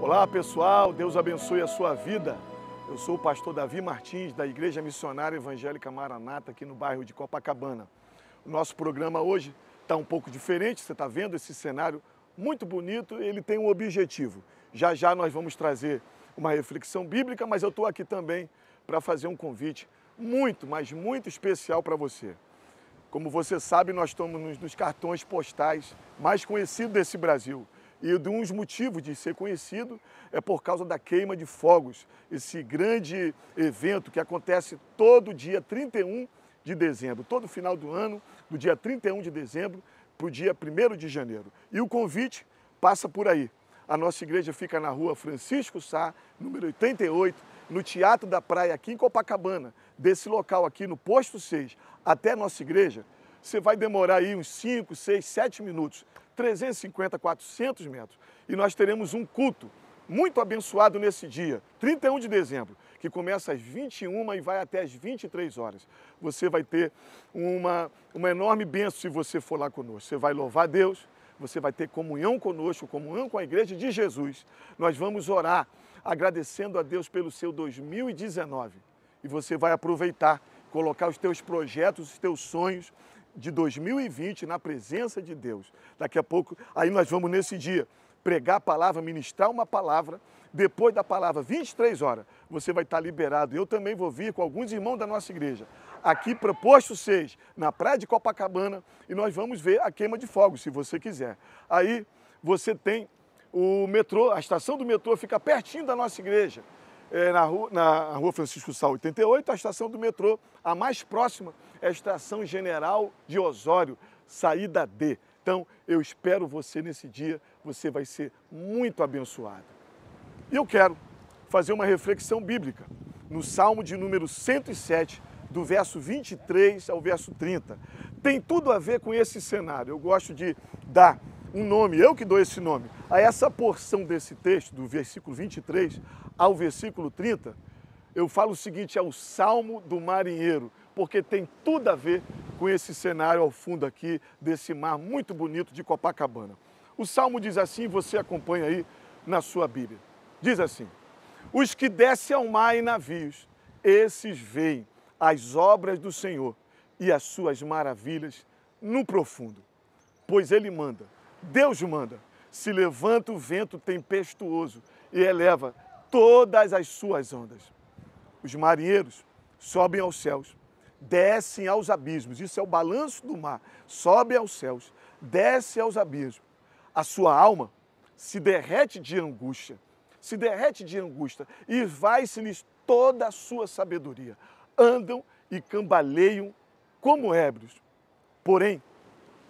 Olá pessoal, Deus abençoe a sua vida. Eu sou o pastor Davi Martins, da Igreja Missionária Evangélica Maranata, aqui no bairro de Copacabana. O nosso programa hoje está um pouco diferente, você está vendo esse cenário muito bonito, ele tem um objetivo. Já já nós vamos trazer uma reflexão bíblica, mas eu estou aqui também para fazer um convite muito, mas muito especial para você. Como você sabe, nós estamos nos cartões postais mais conhecidos desse Brasil. E um dos motivos de ser conhecido é por causa da queima de fogos, esse grande evento que acontece todo dia 31 de dezembro, todo final do ano, do dia 31 de dezembro para o dia 1º de janeiro. E o convite passa por aí. A nossa igreja fica na rua Francisco Sá, número 88, no Teatro da Praia, aqui em Copacabana. Desse local aqui, no posto 6, até a nossa igreja, você vai demorar aí uns 5, 6, 7 minutos, 350, 400 metros. E nós teremos um culto muito abençoado nesse dia, 31 de dezembro, que começa às 21 e vai até às 23 horas. Você vai ter uma enorme bênção se você for lá conosco. Você vai louvar a Deus, você vai ter comunhão conosco, comunhão com a igreja de Jesus. Nós vamos orar agradecendo a Deus pelo seu 2019. E você vai aproveitar, colocar os teus projetos, os teus sonhos de 2020 na presença de Deus. Daqui a pouco, aí nós vamos nesse dia pregar a palavra, ministrar uma palavra. Depois da palavra, 23 horas, você vai estar liberado. Eu também vou vir com alguns irmãos da nossa igreja, aqui para Posto 6, na praia de Copacabana, e nós vamos ver a queima de fogos, se você quiser. Aí você tem o metrô, a estação do metrô fica pertinho da nossa igreja. Na rua Francisco Sá 88, a estação do metrô, a mais próxima é a Estação General de Osório, saída D. Então, eu espero você nesse dia, você vai ser muito abençoado. E eu quero fazer uma reflexão bíblica no Salmo de número 107, do verso 23 ao verso 30. Tem tudo a ver com esse cenário. Eu gosto de dar um nome, eu que dou esse nome, a essa porção desse texto, do versículo 23 ao versículo 30, eu falo o seguinte, é o Salmo do Marinheiro, porque tem tudo a ver com esse cenário ao fundo aqui, desse mar muito bonito de Copacabana. O Salmo diz assim, você acompanha aí na sua Bíblia. Diz assim, os que descem ao mar em navios, esses veem as obras do Senhor e as suas maravilhas no profundo. Pois Ele manda, Deus manda, se levanta o vento tempestuoso e eleva todas as suas ondas. Os marinheiros sobem aos céus, descem aos abismos, isso é o balanço do mar, sobe aos céus, desce aos abismos. A sua alma se derrete de angústia e vai-se-lhes toda a sua sabedoria. Andam e cambaleiam como ébrios, porém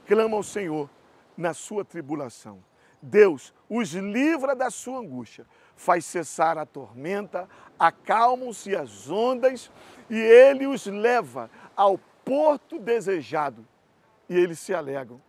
clamam ao Senhor na sua tribulação. Deus os livra da sua angústia, faz cessar a tormenta, acalmam-se as ondas e Ele os leva ao porto desejado. E eles se alegram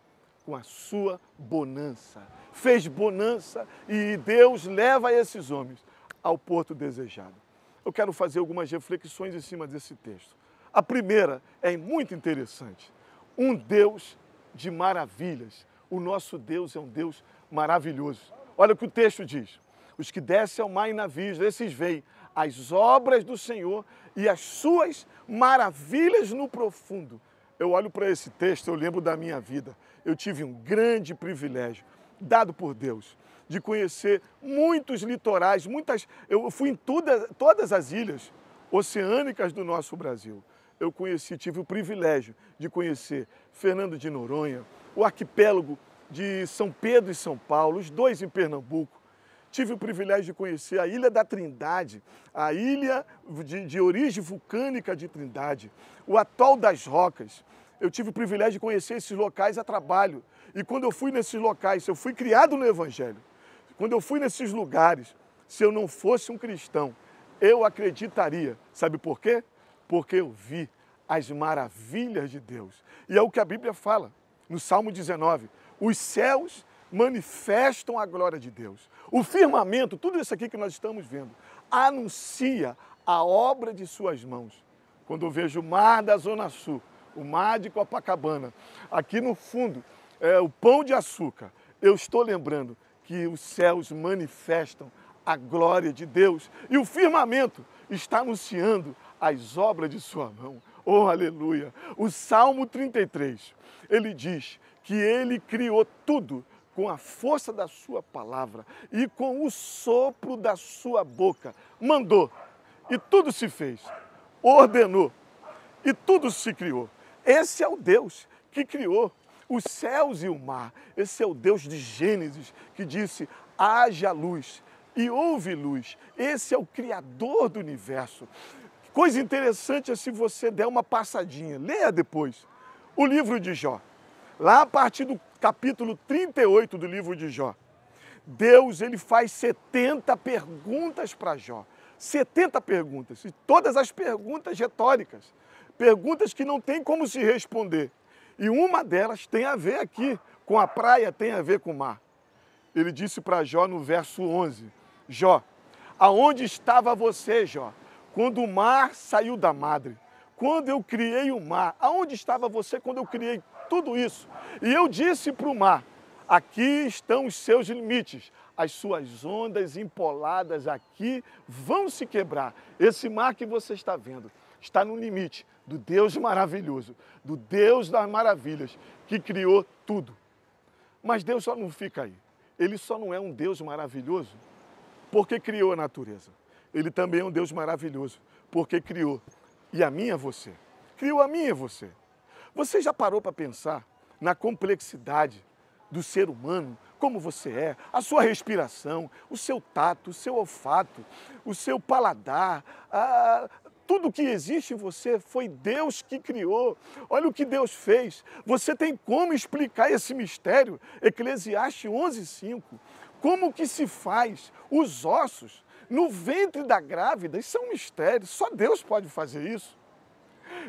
com a sua bonança. Fez bonança e Deus leva esses homens ao porto desejado. Eu quero fazer algumas reflexões em cima desse texto. A primeira é muito interessante. Um Deus de maravilhas. O nosso Deus é um Deus maravilhoso. Olha o que o texto diz. Os que descem ao mar em navios, esses veem as obras do Senhor e as suas maravilhas no profundo. Eu olho para esse texto, eu lembro da minha vida. Eu tive um grande privilégio, dado por Deus, de conhecer muitos litorais, eu fui em todas as ilhas oceânicas do nosso Brasil. Eu tive o privilégio de conhecer Fernando de Noronha, o arquipélago de São Pedro e São Paulo, os dois em Pernambuco. Tive o privilégio de conhecer a Ilha da Trindade, a ilha de origem vulcânica de Trindade, o Atol das Rocas. Eu tive o privilégio de conhecer esses locais a trabalho. E quando eu fui nesses locais, eu fui criado no Evangelho. Quando eu fui nesses lugares, se eu não fosse um cristão, eu acreditaria. Sabe por quê? Porque eu vi as maravilhas de Deus. E é o que a Bíblia fala, no Salmo 19. Os céus manifestam a glória de Deus. O firmamento, tudo isso aqui que nós estamos vendo, anuncia a obra de suas mãos. Quando eu vejo o mar da Zona Sul, o mar de Copacabana, aqui no fundo, o Pão de Açúcar, eu estou lembrando que os céus manifestam a glória de Deus e o firmamento está anunciando as obras de sua mão. Oh, aleluia! O Salmo 33, ele diz que ele criou tudo com a força da sua palavra e com o sopro da sua boca. Mandou e tudo se fez, ordenou e tudo se criou. Esse é o Deus que criou os céus e o mar. Esse é o Deus de Gênesis que disse, haja luz e houve luz. Esse é o Criador do universo. Coisa interessante é se você der uma passadinha, leia depois o livro de Jó. Lá a partir do capítulo 38 do livro de Jó, Deus ele faz 70 perguntas para Jó. 70 perguntas, e todas as perguntas retóricas, perguntas que não tem como se responder. E uma delas tem a ver aqui com a praia, tem a ver com o mar. Ele disse para Jó no verso 11, Jó, aonde estava você, Jó, quando o mar saiu da madre? Quando eu criei o mar, aonde estava você quando eu criei tudo isso? E eu disse para o mar, aqui estão os seus limites, as suas ondas empoladas aqui vão se quebrar. Esse mar que você está vendo está no limite do Deus maravilhoso, do Deus das maravilhas, que criou tudo. Mas Deus só não fica aí. Ele só não é um Deus maravilhoso porque criou a natureza. Ele também é um Deus maravilhoso porque criou e a mim e você. Criou a mim e você. Você já parou para pensar na complexidade do ser humano, como você é, a sua respiração, o seu tato, o seu olfato, o seu paladar, tudo que existe em você foi Deus que criou. Olha o que Deus fez. Você tem como explicar esse mistério? Eclesiastes 11:5. Como que se faz os ossos no ventre da grávida? Isso é um mistério, só Deus pode fazer isso.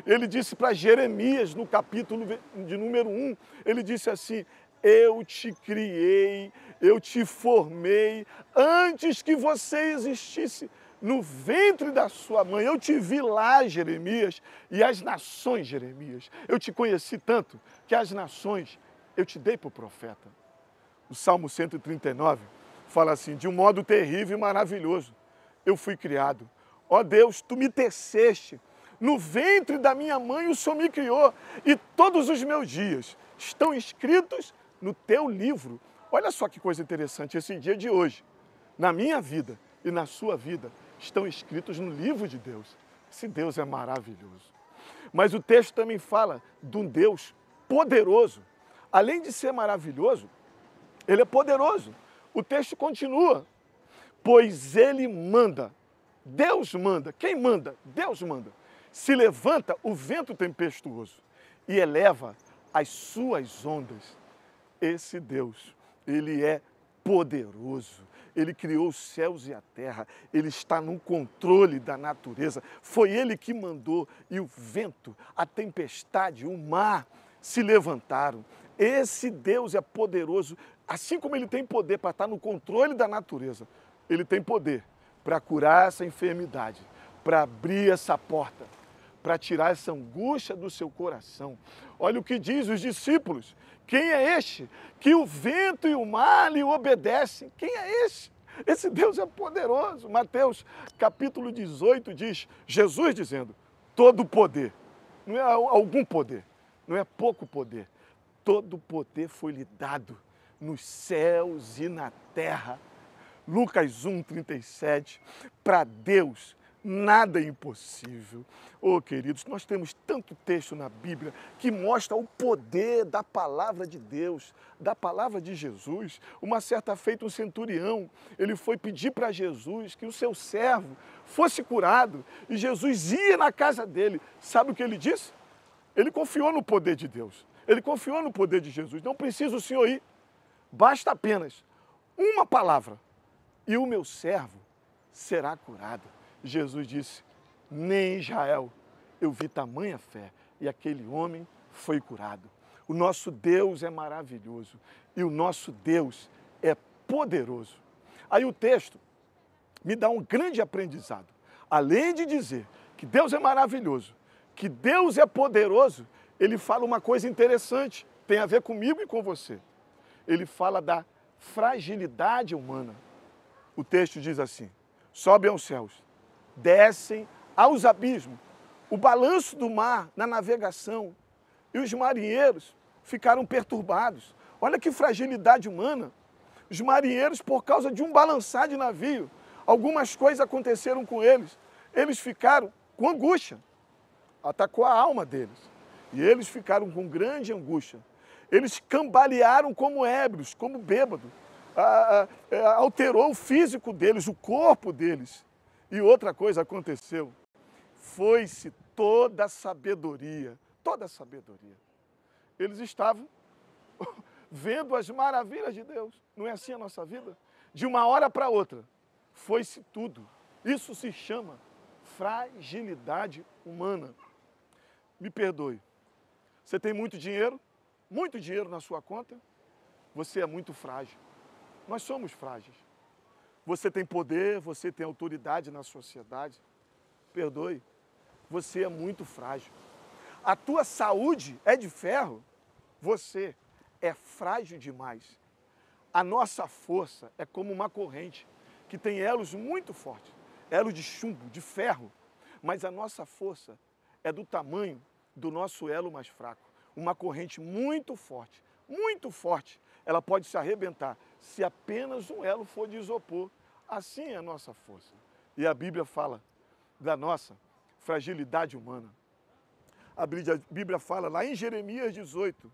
Ele disse para Jeremias, no capítulo de número 1, ele disse assim, eu te criei, eu te formei antes que você existisse no ventre da sua mãe. Eu te vi lá, Jeremias, e as nações, Jeremias, eu te conheci tanto que as nações eu te dei para o profeta. O Salmo 139 fala assim, de um modo terrível e maravilhoso, eu fui criado. Ó Deus, tu me teceste, no ventre da minha mãe o Senhor me criou, e todos os meus dias estão escritos no teu livro. Olha só que coisa interessante, esse dia de hoje, na minha vida e na sua vida, estão escritos no livro de Deus. Esse Deus é maravilhoso. Mas o texto também fala de um Deus poderoso. Além de ser maravilhoso, ele é poderoso. O texto continua, pois ele manda, Deus manda. Quem manda? Deus manda. Se levanta o vento tempestuoso e eleva as suas ondas. Esse Deus, ele é poderoso. Ele criou os céus e a terra. Ele está no controle da natureza. Foi ele que mandou e o vento, a tempestade, o mar se levantaram. Esse Deus é poderoso. Assim como ele tem poder para estar no controle da natureza, ele tem poder para curar essa enfermidade, para abrir essa porta, para tirar essa angústia do seu coração. Olha o que diz os discípulos. Quem é este que o vento e o mar lhe obedecem? Quem é esse? Esse Deus é poderoso. Mateus capítulo 18 diz, Jesus dizendo, todo poder, não é algum poder, não é pouco poder, todo poder foi lhe dado nos céus e na terra. Lucas 1:37, para Deus nada é impossível. Oh, queridos, nós temos tanto texto na Bíblia que mostra o poder da palavra de Deus, da palavra de Jesus. Uma certa feita, um centurião, ele foi pedir para Jesus que o seu servo fosse curado e Jesus ia na casa dele. Sabe o que ele disse? Ele confiou no poder de Deus, ele confiou no poder de Jesus. Não precisa o senhor ir, basta apenas uma palavra e o meu servo será curado. Jesus disse, nem em Israel eu vi tamanha fé, e aquele homem foi curado. O nosso Deus é maravilhoso e o nosso Deus é poderoso. Aí o texto me dá um grande aprendizado. Além de dizer que Deus é maravilhoso, que Deus é poderoso, ele fala uma coisa interessante, tem a ver comigo e com você. Ele fala da fragilidade humana. O texto diz assim: sobem aos céus, descem aos abismos, o balanço do mar na navegação, e os marinheiros ficaram perturbados. Olha que fragilidade humana. Os marinheiros, por causa de um balançar de navio, algumas coisas aconteceram com eles. Eles ficaram com angústia. Atacou a alma deles. E eles ficaram com grande angústia. Eles cambalearam como ébrios, como bêbados. Alterou o físico deles, o corpo deles. E outra coisa aconteceu. Foi-se toda a sabedoria. Toda a sabedoria. Eles estavam vendo as maravilhas de Deus. Não é assim a nossa vida? De uma hora para outra, foi-se tudo. Isso se chama fragilidade humana. Me perdoe. Você tem muito dinheiro na sua conta, você é muito frágil. Nós somos frágeis. Você tem poder, você tem autoridade na sociedade. Perdoe, você é muito frágil. A tua saúde é de ferro, você é frágil demais. A nossa força é como uma corrente que tem elos muito fortes, elos de chumbo, de ferro, mas a nossa força é do tamanho do nosso elo mais fraco. Uma corrente muito forte, ela pode se arrebentar se apenas um elo for de isopor. Assim é a nossa força. E a Bíblia fala da nossa fragilidade humana. A Bíblia fala lá em Jeremias 18,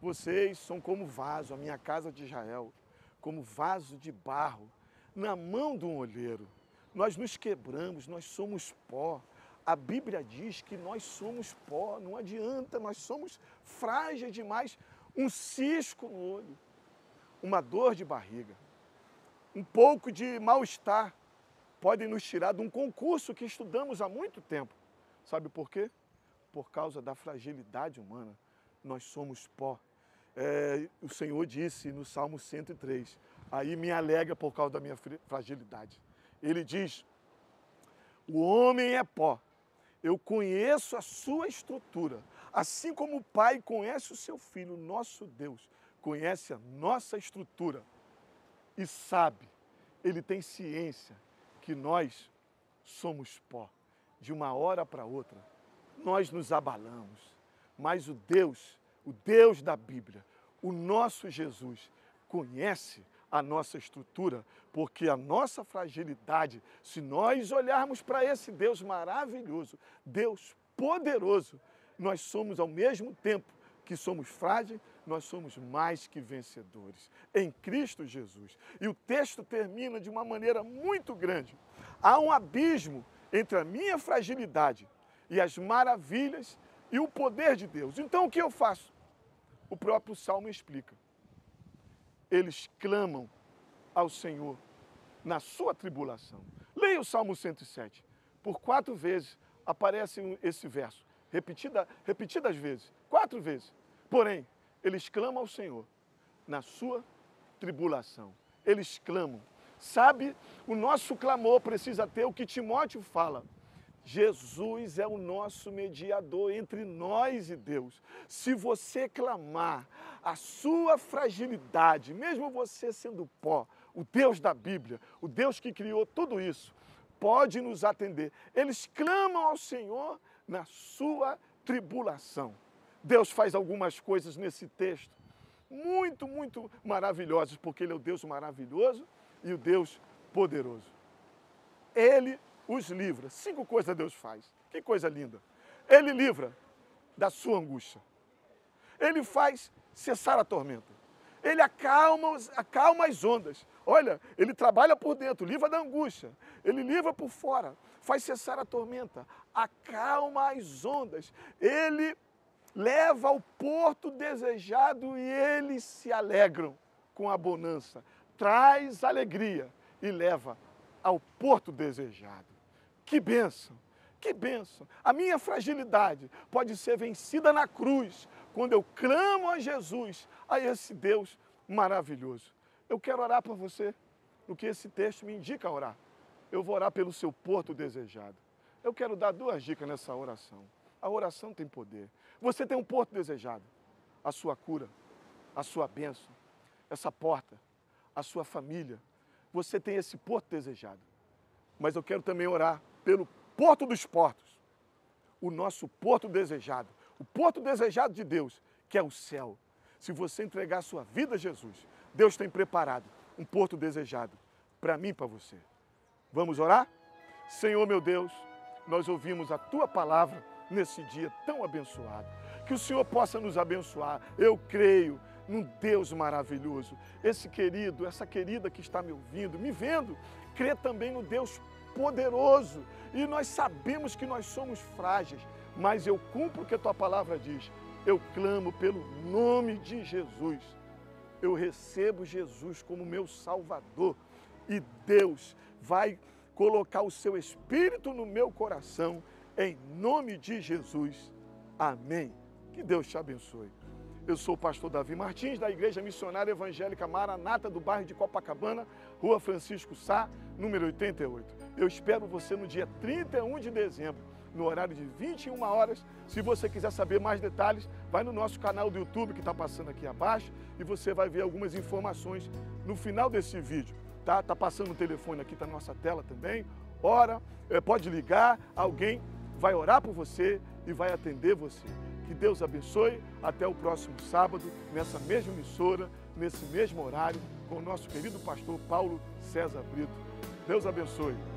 vocês são como vaso, a minha casa de Israel, como vaso de barro, na mão de um olheiro. Nós nos quebramos, nós somos pó. A Bíblia diz que nós somos pó, não adianta, nós somos frágeis demais. Um cisco no olho, uma dor de barriga, um pouco de mal-estar podem nos tirar de um concurso que estudamos há muito tempo. Sabe por quê? Por causa da fragilidade humana. Nós somos pó. O Senhor disse no Salmo 103, aí me alegra por causa da minha fragilidade. Ele diz, o homem é pó, eu conheço a sua estrutura, assim como o Pai conhece o seu Filho, nosso Deus, conhece a nossa estrutura e sabe, ele tem ciência que nós somos pó. De uma hora para outra, nós nos abalamos, mas o Deus da Bíblia, o nosso Jesus, conhece a nossa estrutura, porque a nossa fragilidade, se nós olharmos para esse Deus maravilhoso, Deus poderoso, nós somos ao mesmo tempo que somos frágeis, nós somos mais que vencedores em Cristo Jesus. E o texto termina de uma maneira muito grande. Há um abismo entre a minha fragilidade e as maravilhas e o poder de Deus. Então o que eu faço? O próprio Salmo explica. Eles clamam ao Senhor na sua tribulação. Leia o Salmo 107. Por 4 vezes aparece esse verso, repetidas vezes, 4 vezes. Porém, eles clamam ao Senhor na sua tribulação. Eles clamam. Sabe, o nosso clamor precisa ter o que Timóteo fala. Jesus é o nosso mediador entre nós e Deus. Se você clamar a sua fragilidade, mesmo você sendo pó, o Deus da Bíblia, o Deus que criou tudo isso, pode nos atender. Eles clamam ao Senhor na sua tribulação. Deus faz algumas coisas nesse texto muito, muito maravilhosas, porque Ele é o Deus maravilhoso e o Deus poderoso. Ele os livra. 5 coisas Deus faz. Que coisa linda. Ele livra da sua angústia. Ele faz cessar a tormenta. Ele acalma as ondas. Olha, ele trabalha por dentro, livra da angústia. Ele livra por fora, faz cessar a tormenta, acalma as ondas. Ele leva ao porto desejado e eles se alegram com a bonança. Traz alegria e leva ao porto desejado. Que bênção, que bênção. A minha fragilidade pode ser vencida na cruz, quando eu clamo a Jesus, a esse Deus maravilhoso. Eu quero orar por você, no que esse texto me indica orar. Eu vou orar pelo seu porto desejado. Eu quero dar 2 dicas nessa oração. A oração tem poder. Você tem um porto desejado, a sua cura, a sua bênção, essa porta, a sua família. você tem esse porto desejado. Mas eu quero também orar pelo porto dos portos, o nosso porto desejado, o porto desejado de Deus, que é o céu. Se você entregar a sua vida a Jesus, Deus tem preparado um porto desejado para mim e para você. Vamos orar? Senhor meu Deus, nós ouvimos a Tua palavra nesse dia tão abençoado. Que o Senhor possa nos abençoar. Eu creio num Deus maravilhoso. Esse querido, essa querida que está me ouvindo, me vendo, crê também no Deus poderoso. E nós sabemos que nós somos frágeis, mas eu cumpro o que a Tua palavra diz. Eu clamo pelo nome de Jesus. Eu recebo Jesus como meu Salvador. E Deus vai colocar o seu Espírito no meu coração, em nome de Jesus. Amém. Que Deus te abençoe. Eu sou o pastor Davi Martins, da Igreja Missionária Evangélica Maranata, do bairro de Copacabana, Rua Francisco Sá, número 88. Eu espero você no dia 31 de dezembro, no horário de 21 horas. Se você quiser saber mais detalhes, vai no nosso canal do YouTube, que está passando aqui abaixo, e você vai ver algumas informações no final desse vídeo. Tá passando o telefone aqui, tá na nossa tela também. Ora, pode ligar, alguém vai orar por você e vai atender você. Que Deus abençoe. Até o próximo sábado, nessa mesma emissora, nesse mesmo horário, com o nosso querido pastor Paulo César Brito. Deus abençoe.